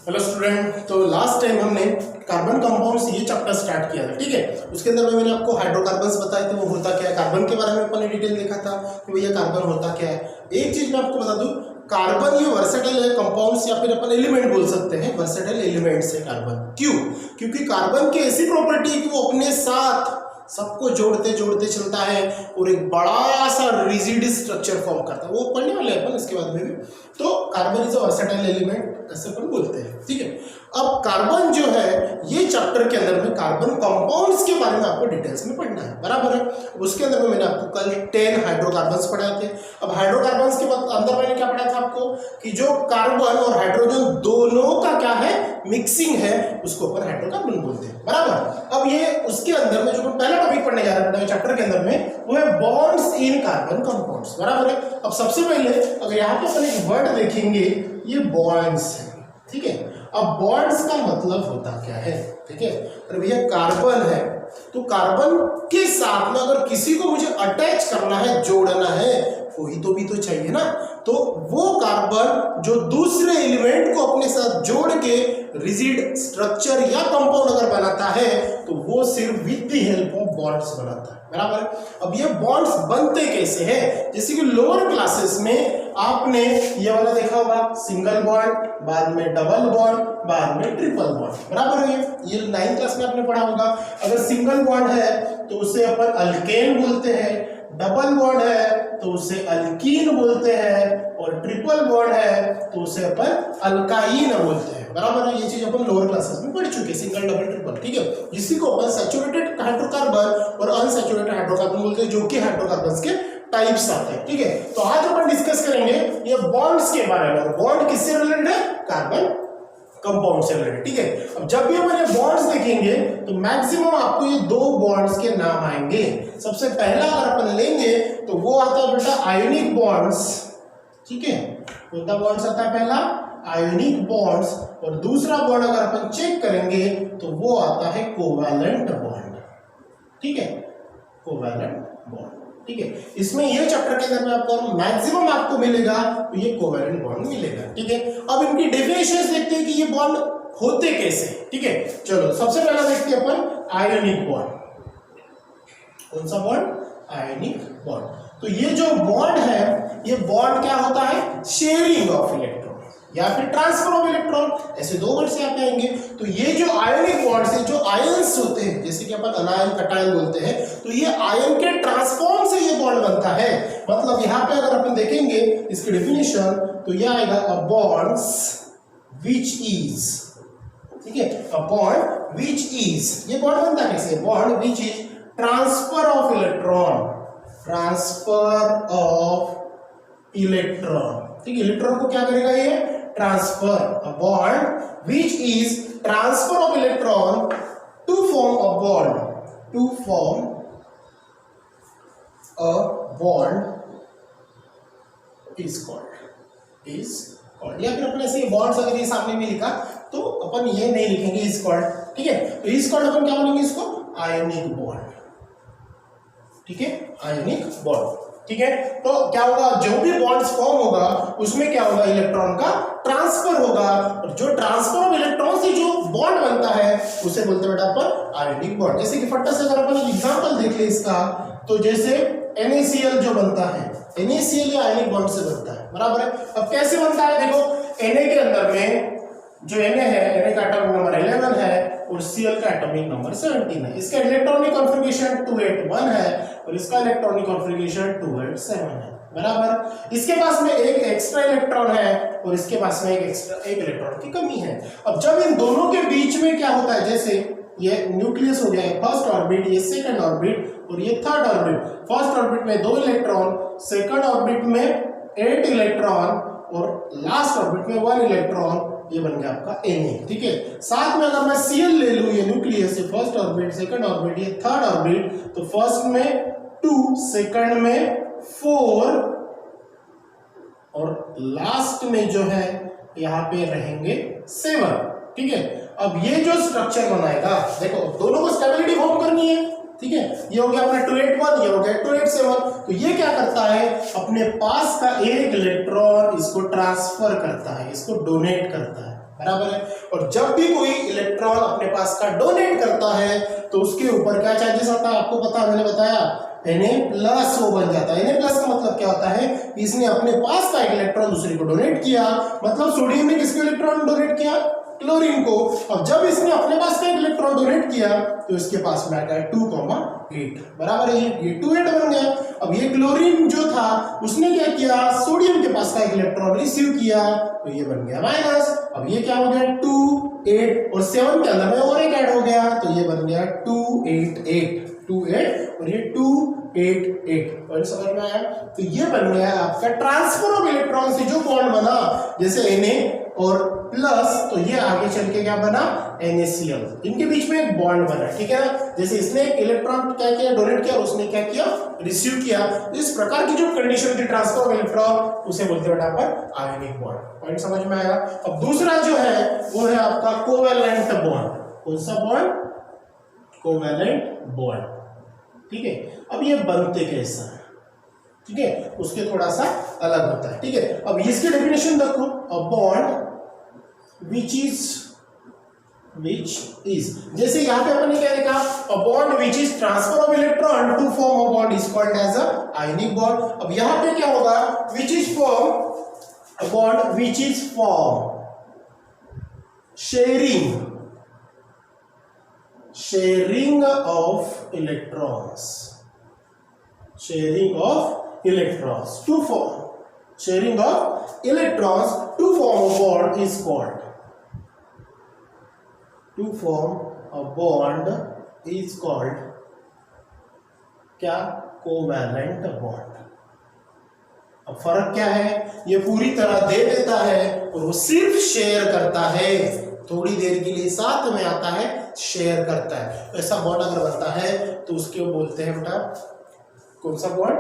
Hello student, तो last time हमने carbon compounds ये चैप्टर स्टार्ट किया था, ठीक है। उसके अंदर में मैंने आपको हाइड्रोकार्बन्स बताए थे, वो होता क्या है, कार्बन के बारे में अपन ने डिटेल देखा था कि भैया कार्बन होता क्या है। एक चीज मैं आपको बता दूं, कार्बन ये वर्सेटाइल कंपाउंड्स या फिर अपन एलिमेंट बोल सकते हैं, वर्सेटाइल एलिमेंट्स है कार्बन। क्यों? क्योंकि कार्बन की ऐसी प्रॉपर्टी है कि वो अपने साथ सबको जोड़ते जोड़ते चलता है और एक बड़ा सा रिजिड स्ट्रक्चर फॉर्म करता है। वो पढ़ने वाले हैं अपन इसके बाद में भी। तो carbon is a versatile element ऐसे अपन बोलते हैं, ठीक है। अब कार्बन जो है ये चैप्टर के अंदर में कार्बन कंपाउंड्स के बारे में आपको डिटेल्स में पढ़ना है, बराबर है। उसके अंदर में मैंने आपको कल 10 हाइड्रोकार्बन्स पढ़ाए थे। अब हाइड्रोकार्बन्स के बाद अंदर मैंने क्या पढ़ा था आपको कि जो कार्बन और हाइड्रोजन दोनों का क्या है, मिक्सिंग है, उसको अपन हाइड्रोकार्बन बोलते हैं, बराबर। अब ये उसके अंदर में जो पहला टॉपिक पढ़ने जा रहे हैं चैप्टर के अंदर में, वो है बॉन्ड्स इन कार्बन कंपाउंड्स, बराबर है। अब सबसे पहले अगर यहाँ पे अपन एक वर्ड देखेंगे, ये बॉन्ड्स है, ठीक है। अब बॉन्ड्स का मतलब होता क्या है, ठीक है। अरे भैया कार्बन है, तो कार्बन के साथ में अगर किसी को मुझे अटैच करना है, जोड़ना है, कोई तो भी तो चाहिए ना। तो वो कार्बन जो दूसरे एलिमेंट को अपने साथ जोड़ के रिजिड स्ट्रक्चर या कंपाउंड अगर बनाता है, तो वो सिर्फ with the help of bonds बनाता है, बराबर। अब ये बॉन्ड्स बनते कैसे हैं, जैसे कि लोअर क्लासेस में आपने ये वाला देखा होगा, सिंगल बॉन्ड, बाद में डबल बॉन्ड, बाद में ट्रिपल बॉन्ड, बराबर है। ये 9th क्लास में आपने पढ़ा होगा। अगर सिंगल बॉन्ड है तो उसे अपन अल्केन बोलते हैं, डबल बॉन्ड है तो उसे अल्कीन बोलते हैं, और ट्रिपल बॉन्ड है तो उसे अपन अल्काइन बोलते हैं, बराबर है। ये चीज अपन लोअर क्लासेस में पढ़ चुके, सिंगल डबल ट्रिपल, ठीक है। इसी को अपन सैचुरेटेड हाइड्रोकार्बन और अनसैचुरेटेड हाइड्रोकार्बन बोलते हैं, जो कि हाइड्रोकार्बन्स के टाइप्स आते हैं, ठीक है। तो आज अपन डिस्कस करेंगे ये बॉन्ड्स के बारे में। बॉन्ड किससे रिलेटेड है? कार्बन कंपाउंड से रिलेटेड, ठीक है। अब जब भी अपन ये बॉन्ड्स देखेंगे तो मैक्सिमम आपको ये दो बॉन्ड्स के नाम आएंगे। सबसे पहला अगर अपन लेंगे तो वो आता है बेटा आयोनिक बॉन्ड्स, ठीक है। कौन सा बॉन्ड्स आता है? पहला आयोनिक बॉन्ड्स। और दूसरा बॉन्ड अगर अपन चेक करेंगे तो वो आता है कोवैलेंट बॉन्ड, ठीक है, कोवैलेंट बॉन्ड, ठीक है। इसमें ये चैप्टर के अंदर में आपको मैक्सिमम आपको मिलेगा तो ये कोवैलेंट बॉन्ड मिलेगा, ठीक है। अब इनकी डेफिनेशंस देखते हैं कि ये बॉन्ड होते कैसे, ठीक है। चलो सबसे पहला देखते हैं अपन आयोनिक बॉन्ड। कौन सा बॉन्ड? Ionic bond. तो ये जो बॉन्ड है, ये बॉन्ड क्या होता है? शेयरिंग ऑफ इलेक्ट्रॉन या फिर ट्रांसफर ऑफ इलेक्ट्रॉन, ऐसे दो वर्ड से आते आएंगे। तो ये जो आयोनिक बॉन्ड्स है, जो आयंस होते हैं, जैसे कि अपन अनायन कटायन बोलते हैं, तो ये आयन के ट्रांसफॉर्म से ये बॉन्ड बनता है। मतलब यहाँ पे अगर अपन देखेंगे इसकी डेफिनेशन तो ये आएगा अ बॉन्ड्स व्हिच इज, ठीक है, अ बॉन्ड व्हिच इज। ये बॉन्ड बनता कैसे? Bond which is transfer of electron, transfer of electron, ठीक है। इलेक्ट्रॉन को क्या करेगा? ये transfer. A bond which is transfer of electron to form a bond, to form a bond is called, या फिर अपने से बॉन्ड्स अगर ये सामने में लिखा तो अपन ये नहीं लिखेंगे इज कॉल्ड, ठीक है। तो इज कॉल्ड अपन क्या बोलेंगे इसको? आयोनिक बॉन्ड, ठीक है, आयोनिक बॉन्ड, ठीक है। तो क्या होगा? जो भी बॉन्ड्स फॉर्म होगा उसमें क्या होगा? इलेक्ट्रॉन का ट्रांसफर होगा, और जो ट्रांसफर ऑफ इलेक्ट्रॉन से जो बॉन्ड बनता है उसे बोलते हैं बेटा अपन आयोनिक बॉन्ड। जैसे कि फटाफट से अगर अपन एग्जांपल देख ले इसका, तो जैसे NaCl जो बनता है, NaCl ये आयोनिक बॉन्ड से बनता है, बराबर है। अब कैसे बनता है? देखो Na के अंदर में जो Na है, Na का एटॉमिक नंबर 11 है और Cl का एटॉमिक नंबर 17 है। इसका इलेक्ट्रॉनिक कॉन्फ़िगरेशन 281 है और इसका इलेक्ट्रॉनिक कॉन्फ़िगरेशन 287 है, बराबर। इसके पास में एक एक्स्ट्रा इलेक्ट्रॉन है और इसके पास में एक इलेक्ट्रॉन की कमी है। अब जब इन दोनों के बीच में क्या होता है, जैसे ये न्यूक्लियस हो गया, फर्स्ट ऑर्बिट, ये सेकंड ऑर्बिट और ये थर्ड ऑर्बिट। फर्स्ट ऑर्बिट में 2 इलेक्ट्रॉन, सेकंड ऑर्बिट में 8 इलेक्ट्रॉन और लास्ट ऑर्बिट में 1 इलेक्ट्रॉन, ये बन गया आपका Na, ठीक है। साथ में अगर मैं Cl ले लूं, ये न्यूक्लियस है, फर्स्ट ऑर्बिट, सेकंड ऑर्बिट, ये थर्ड ऑर्बिट, तो फर्स्ट में 2, सेकंड में 4 और लास्ट में जो है यहाँ पे रहेंगे 7, ठीक है। अब ये जो स्ट्रक्चर बनाएगा, देखो दोनों को स्टेबिलिटी फॉर्म करनी है, ठीक है। ये हो गया अपना 281, ये हो गया 287। तो ये क्या करता है? अपने पास का एक इलेक्ट्रॉन इसको ट्रांसफर करता है, इसको डोनेट करता है, बराबर है। और जब भी कोई इलेक्ट्रॉन अपने पास का डोनेट करता है तो उसके ऊपर क्या चार्जेस आता है, आपको पता है, मैंने बताया Na+ वो बन जाता है। Na+ का मतलब क्या होता है, इसने अपने पास का एक इलेक्ट्रॉन दूसरे को डोनेट किया, मतलब सोडियम ने किसको इलेक्ट्रॉन डोनेट किया, क्लोरीन को। अब जब इसने अपने पास का एक इलेक्ट्रॉन डोनेट किया तो इसके पास में आता है 2,8, बराबर है, ये 2,8 बन गया। अब ये क्लोरीन जो था उसने क्या किया, सोडियम के पास का एक इलेक्ट्रॉन रिसीव किया तो ये बन गया माइनस। अब ये क्या हो गया 2, 8 और 7 के अंदर में और एक ऐड हो गया तो ये बन गया 288 और ये 288 और समझ में आया। तो ये बन गया आपका ट्रांसफर ऑफ इलेक्ट्रॉन से जो बॉन्ड बना, जैसे Na और प्लस, तो ये आगे चल के क्या बना NaCl, इनके बीच में एक बॉन्ड बना, ठीक है ना। जैसे इसने एक इलेक्ट्रॉन क्या किया, डोनेट किया, और उसने क्या किया, रिसीव किया। इस प्रकार की जो कंडीशन थी ट्रांसफर ऑफ इलेक्ट्रॉन, उसे बोलते हैं बेटा अपन आयनिक बॉन्ड। पॉइंट समझ में आया। अब दूसरा जो है वो है आपका कोवैलेंट बॉन्ड। कौन सा बॉन्ड, कोवैलेंट बॉन्ड, ठीक है। अब ये बनते कैसा है, ठीक है, उसके थोड़ा सा अलग होता है, ठीक है। अब इसकी डेफिनेशन देखो, अ बॉन्ड which is, जैसे यहां पे अपन ने क्या लिखा, a bond which is transfer of electron to form a bond is called as a ionic bond। अब यहां पे क्या होगा, which is form, a bond which is form sharing of electrons to form sharing of electrons to form a bond is called, to form a bond is called क्या, covalent bond. अब फर्क क्या है, ये पूरी तरह दे देता है और वो सिर्फ शेयर करता है, थोड़ी देर के लिए साथ में आता है, शेयर करता है। तो ऐसा बॉन्ड अगर बनता है तो उसके बोलते हैं बेटा कौन सा बॉन्ड,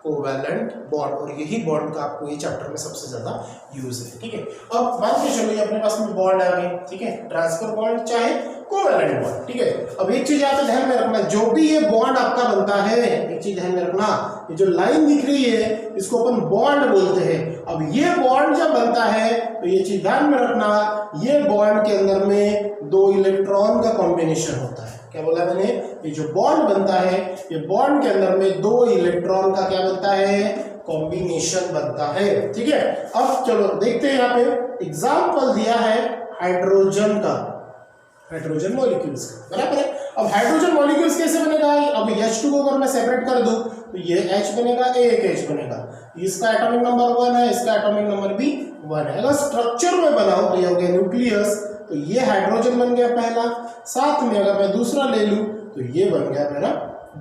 कोवैलेंट बॉन्ड। और यही बॉन्ड का आपको ये चैप्टर में सबसे ज्यादा यूज है, ठीक है। अब मान के चलो ये अपने पास में बॉन्ड आ गए, ठीक है, ट्रांसफर बॉन्ड चाहे कोवैलेंट बॉन्ड, ठीक है। अब एक चीज आप ध्यान में रखना, जो भी ये बॉन्ड आपका बनता है, एक चीज ध्यान में रखना, ये जो लाइन दिख रही है इसको अपन बॉन्ड बोलते हैं। अब ये बॉन्ड जब बनता है तो ये चीज ध्यान में रखना, ये बॉन्ड के अंदर में 2 इलेक्ट्रॉन का कॉम्बिनेशन होता है। क्या बोला मैंने, ये जो बॉन्ड बनता है, ये बॉन्ड के अंदर में 2 इलेक्ट्रॉन का क्या बनता है, कॉम्बिनेशन बनता है, ठीक है। अब चलो देखते हैं, यहाँ पे एग्जांपल दिया है हाइड्रोजन का, हाइड्रोजन मॉलिक्यूल्स का, बराबर है। अब हाइड्रोजन मॉलिक्यूल्स कैसे बनेगा, अब H2 को अगर मैं सेपरेट कर दूं तो ये H बनेगा, एक H बनेगा, इसका एटॉमिक नंबर 1 है, इसका एटॉमिक नंबर भी 1 है। अगर स्ट्रक्चर में बनाऊं तो ये हो गया न्यूक्लियस, तो ये हाइड्रोजन बन गया पहला, साथ में अगर मैं दूसरा ले लूं तो ये बन गया मेरा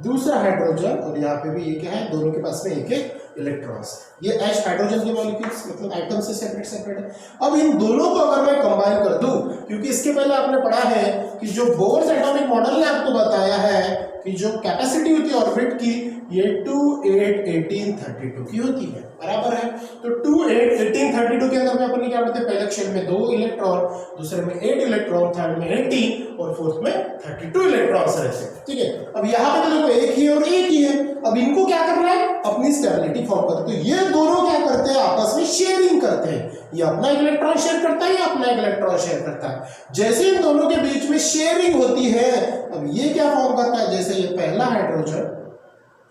दूसरा हाइड्रोजन, और यहाँ पे भी ये क्या है, दोनों के पास में एक एक इलेक्ट्रॉन्स। ये H हाइड्रोजन के मॉलिक्यूल्स मतलब एटम से सेपरेट है। अब इन दोनों को अगर मैं कंबाइन कर दूं, क्योंकि इसके पहले आपने पढ़ा है कि जो बोर्स एटॉमिक मॉडल ने आपको बताया है कि जो कैपेसिटी होती है ऑर्बिट की, ये 2, 8, 18, 32 की होती है, बराबर है। तो 2, 8, 18, 32 के अंदर में अपन ने क्या बोलते हैं, पहले शेल में 2 इलेक्ट्रॉन, दूसरे में 8 इलेक्ट्रॉन, थर्ड में 18 और फोर्थ में 32 इलेक्ट्रॉन्स रहते हैं, ठीक है। अब यहाँ पे तो देखो एक ही और एक ही है, अब इनको क्या करना है, अपनी स्टेबिलिटी फॉर्म करते हैं। तो ये दोनों क्या करते हैं, आपस में शेयरिंग करते हैं, ये अपना एक इलेक्ट्रॉन शेयर करता है, ये अपना एक इलेक्ट्रॉन शेयर करता है। जैसे इन दोनों के बीच में शेयरिंग होती है, अब ये क्या फॉर्म करता है, जैसे ये पहला हाइड्रोजन,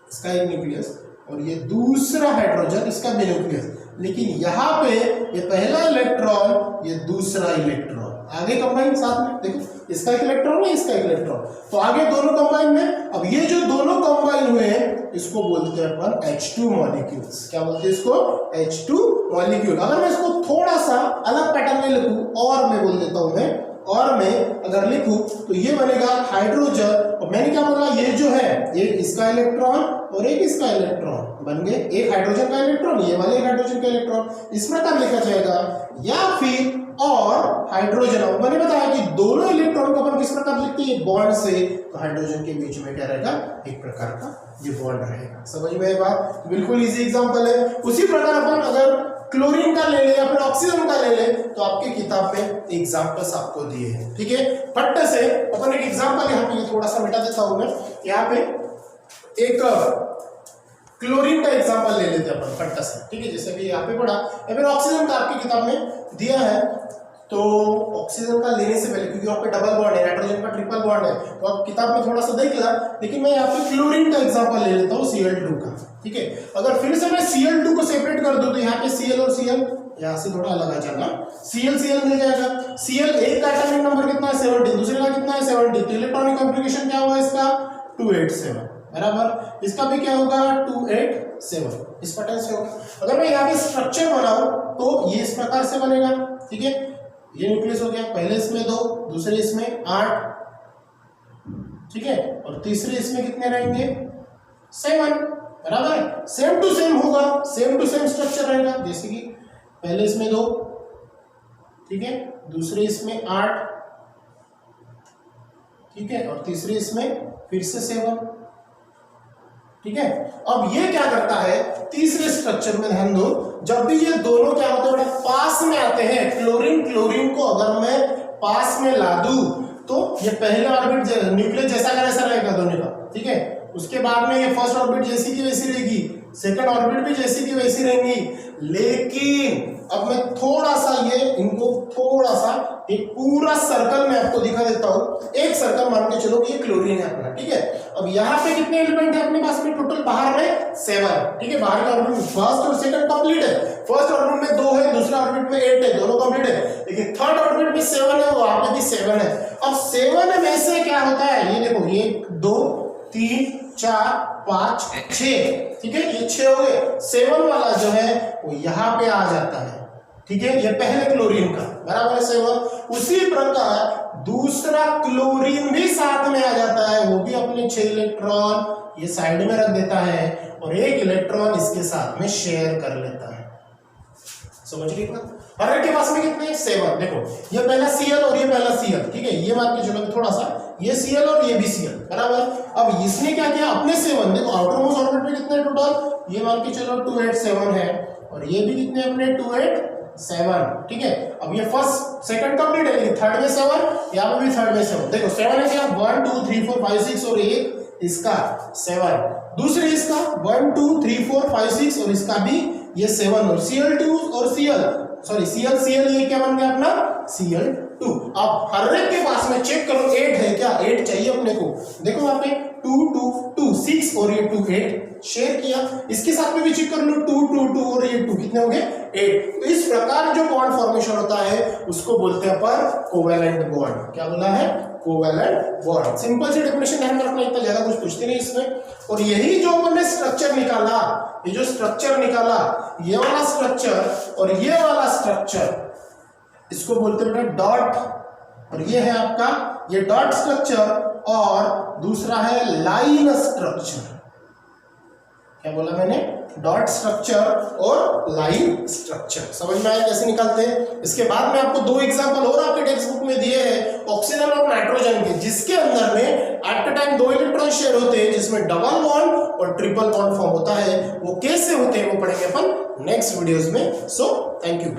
इसका एक न्यूक्लियस, और ये दूसरा हाइड्रोजन, इसका भी न्यूक्लियस, लेकिन यहाँ पे ये पहला इलेक्ट्रॉन, ये दूसरा इलेक्ट्रॉन आगे कंबाइन साथ में, देखो इसका एक इलेक्ट्रॉन है, इसका एक इलेक्ट्रॉन, तो आगे दोनों कंबाइन में। अब ये जो दोनों कंबाइन हुए हैं इसको बोलते हैं अपन H2 मॉलिक्यूल्स। क्या बोलते हैं इसको, H2 मॉलिक्यूल। अगर मैं इसको थोड़ा सा अलग पैटर्न में लिखूं, और मैं बोल देता हूं मैं, और मैं अगर लिखूं तो ये बनेगा हाइड्रोजन, और मैंने क्या बोला, ये जो है एक इसका इलेक्ट्रॉन और एक इसका इलेक्ट्रॉन बन गए, एक हाइड्रोजन का इलेक्ट्रॉन, ये वाले हाइड्रोजन का इलेक्ट्रॉन, इस प्रकार लिखा जाएगा। या फिर और हाइड्रोजन, मैंने बताया कि दोनों इलेक्ट्रॉन को अपन किस प्रकार लिखते हैं, बॉन्ड से, तो हाइड्रोजन के बीच में क्या रहेगा, एक प्रकार का ये बॉन्ड रहेगा। समझ में आई बात, बिल्कुल इजी एग्जांपल है। उसी प्रकार अपन अगर क्लोरीन का ले ले या फिर ऑक्सीजन का ले ले, तो आपकी किताब में एग्जांपल्स आपको दिए हैं, ठीक है। फट से अपन एक एग्जांपल यहाँ पे थोड़ा सा मिटा देता हूं मैं, यहाँ पे एक क्लोरीन का एग्जांपल ले लेते हैं अपन फट से, ठीक है। जैसे भी यहाँ पे पढ़ा, या फिर ऑक्सीजन का आपकी किताब में दिया है, तो ऑक्सीजन का लेने से पहले, क्योंकि वहाँ पे डबल बॉन्ड है, नाइट्रोजन का ट्रिपल बॉन्ड है, तो आप किताब में थोड़ा सा देख ला, लेकिन मैं यहाँ पे क्लोरीन का एग्जांपल ले लेता हूँ Cl2 का। ठीक है, अगर फिर से मैं Cl2 को सेपरेट कर दूं तो यहाँ पे Cl और Cl यहाँ से थोड़ा अलग आ जाएगा, Cl मिल जाएगा। Cl एक का एटॉमिक नंबर कितना है 17, दूसरे का कितना है 70, तो इलेक्ट्रॉनिक कॉन्फ़िगरेशन क्या हुआ इसका 287 बराबर, इसका भी क्या होगा 287, इस पैटर्न से होगा। अगर मैं यहाँ पे स्ट्रक्चर बनाऊं तो ये इस प्रकार से बनेगा। ठीक है, ये न्यूक्लियस हो गया, पहले इसमें 2, दूसरे इसमें 8, ठीक है, और तीसरे इसमें कितने रहेंगे 7 बराबर। सेम टू सेम होगा, सेम टू सेम स्ट्रक्चर रहेगा, जैसे कि पहले इसमें 2, ठीक है, दूसरे इसमें 8, ठीक है, और तीसरे इसमें फिर से 7, ठीक है। अब ये क्या करता है, तीसरे स्ट्रक्चर में ध्यान दो, जब भी ये दोनों क्या होते हैं बेटा पास में आते हैं, क्लोरीन को अगर मैं पास में ला दूं तो ये पहले ऑर्बिट न्यूक्लियस जैसा का वैसा रहेगा दोनों का, ठीक है। उसके बाद में ये फर्स्ट ऑर्बिट जैसी की वैसी रहेगी, सेकंड ऑर्बिट भी जैसी की वैसी रहेंगी, लेकिन अब मैं थोड़ा सा ये इनको थोड़ा सा एक पूरा सर्कल में आपको दिखा देता हूं। एक सर्कल मान के चलो कि ये क्लोरीन है अपना, ठीक है। अब यहाँ पे कितने एलिमेंट है अपने पास में टोटल, बाहर में 7, ठीक है। बाहर का ऑर्बिट फर्स्ट और सेकंड कंप्लीट है, फर्स्ट ऑर्बिट में 2 है, दूसरा ऑर्बिट में 8 है, दोनों कंप्लीट है, लेकिन थर्ड ऑर्बिट में 7 है, वहां पे भी 7 है। अब 7 में से क्या होता है, ये देखो 1 2 3 4 5 6, ठीक है, ये 6 हो गए। 7 वाला जो है वो यहाँ पे आ जाता है, ठीक है, ये पहले क्लोरीन का बराबर है 7। उसी प्रकार दूसरा क्लोरीन भी साथ में आ जाता है, वो भी अपने 6 इलेक्ट्रॉन ये साइड में रख देता है और 1 इलेक्ट्रॉन इसके साथ में शेयर कर लेता है। समझ गए ना, हर एक के पास में कितने 7, देखो ये पहला Cl और ये पहला Cl, ठीक है, ये मान के चलो थोड़ा सा, ये Cl और ये भी Cl बराबर। अब इसने क्या किया अपने 7, देखो आउटर मोस्ट ऑर्बिट में कितने टोटल, ये मान के चलो 287 है, और ये भी कितने अपने 287, ठीक है। अब ये फर्स्ट सेकंड कंप्लीट है, लेकिन थर्ड में 7, यहाँ पे भी थर्ड में 7, देखो 7 है क्या 1 2 3 4 5 6 और एक इसका 7, दूसरे इसका 1 2 3 4 5 6 और इसका भी ये 7, और Cl2 और Cl ये क्या बन गया अपना Cl2। अब हर एक के पास में चेक करो 8 है क्या, 8 चाहिए अपने को, देखो वहां पे 2 2 2 6 और ये 2 8 शेयर किया, इसके साथ में भी चेक कर लो 2 2 2 और ये 2 कितने हो गए 8। तो इस प्रकार जो बॉन्ड फॉर्मेशन होता है उसको बोलते हैं अपन कोवैलेंट बॉन्ड। क्या बोला है, कोवैलेंट बॉन्ड। सिंपल सी डेफिनेशन ध्यान रखना, इतना ज्यादा कुछ पूछते नहीं इसमें। और यही जो अपन ने स्ट्रक्चर निकाला, ये जो स्ट्रक्चर निकाला, ये वाला स्ट्रक्चर और ये वाला स्ट्रक्चर, इसको बोलते हैं डॉट, और ये है आपका ये डॉट स्ट्रक्चर, और दूसरा है लाइन स्ट्रक्चर। क्या बोला मैंने, डॉट स्ट्रक्चर और लाइन स्ट्रक्चर। समझ में आया कैसे निकालते हैं। इसके बाद में आपको 2 एग्जांपल और आपके टेक्स्ट बुक में दिए हैं ऑक्सीजन और नाइट्रोजन के, जिसके अंदर में at a time 2 electron share होते हैं, जिसमें डबल बॉन्ड और ट्रिपल बॉन्ड फॉर्म होता है। वो कैसे होते हैं वो पढ़ेंगे अपन नेक्स्ट वीडियोस में। So thank you.